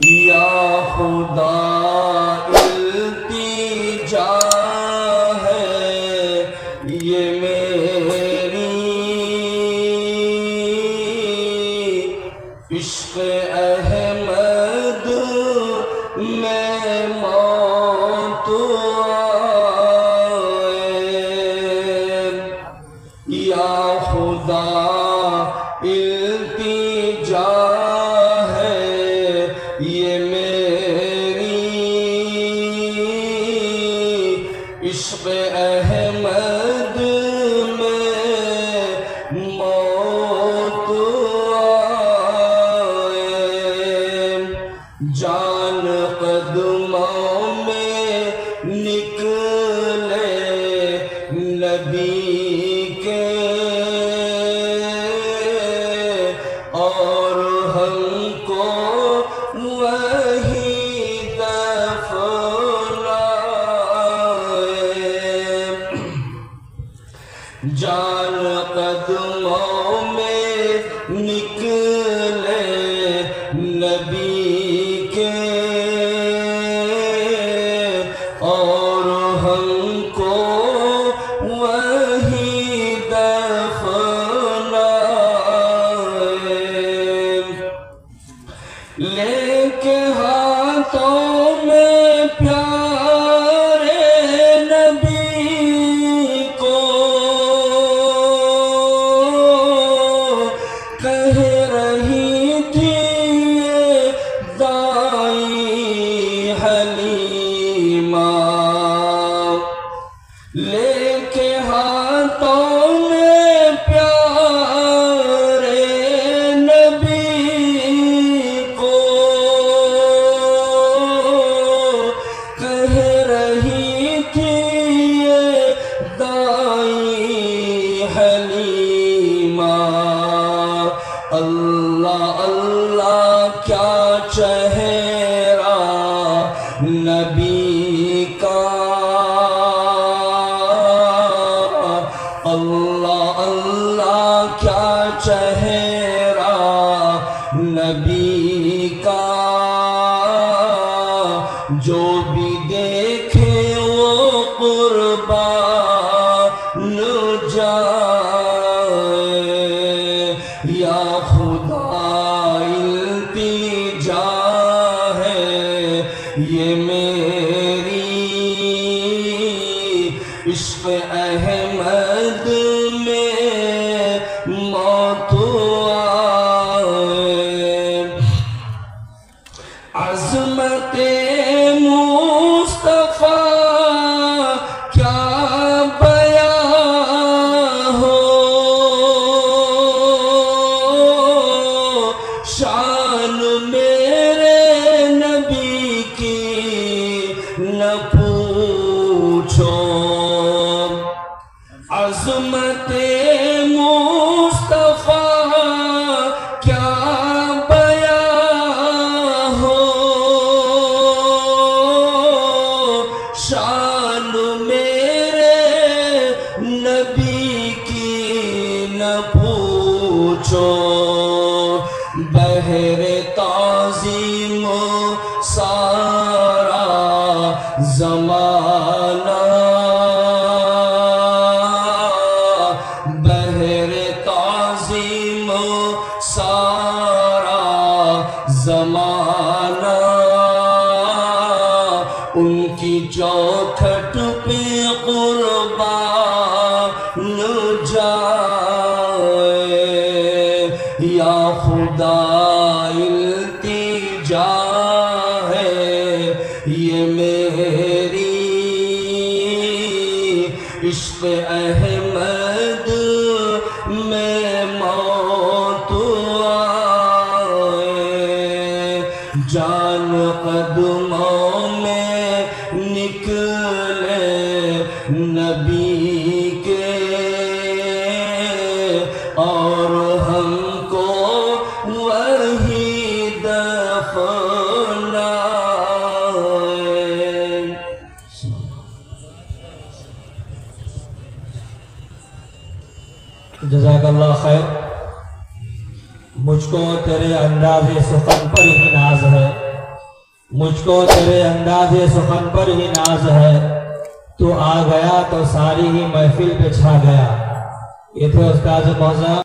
یا خدا التجا ہے یہ میری، عشق احمد میں موت آئے، یا خدا التجا ہے یہ میری، عشق احمد میں موت آئے، جان قدموں میں نکلے نبی کے، اور ہم کو وہی دفنائے، جان قدموں میں نکلے نبی کے، اور ہم کو وہی دفنائے، لے کے ہاتھوں میں پیارے نبی کو، کہہ رہی تھی دائی حلیمہ، لے کے ہاتھوں میں پیارے نبی کو، کہہ رہی تھی دائی حلیمہ، اللہ اللہ کیا چہرہ نبی کا، اللہ اللہ کیا چہرہ نبی کا، جو بھی دیکھے وہ قربان جائے، یا خدا التجا ہے یہ میری، عشق احمد میں موت آئے، عظمت مصطفیٰ کیا بیان ہو، شان میرے نبی کی نہ پوچھو، عظمت مصطفیٰ کیا بیان ہو، شان میرے نبی کی نہ پوچھو، بحر تعظیم سارا زمانہ، بحر تعظیم سارا زمانہ، ان کی چوکھٹ پہ قربان جائے، یا خدا التجا ہے یہ میری، عشق احمد میں موت آئے، جان قدموں میں نکلے نبی کے، اور ہم کو وہی دفنائے۔ جزاک اللہ خیر، مجھ کو تیرے انداز سخن پر ہی ناز ہے، مجھ کو تیرے انداز سخن پر ہی ناز ہے، تو آ گیا تو ساری ہی محفل پہ چھا گیا۔ یہ تھے استاد محترم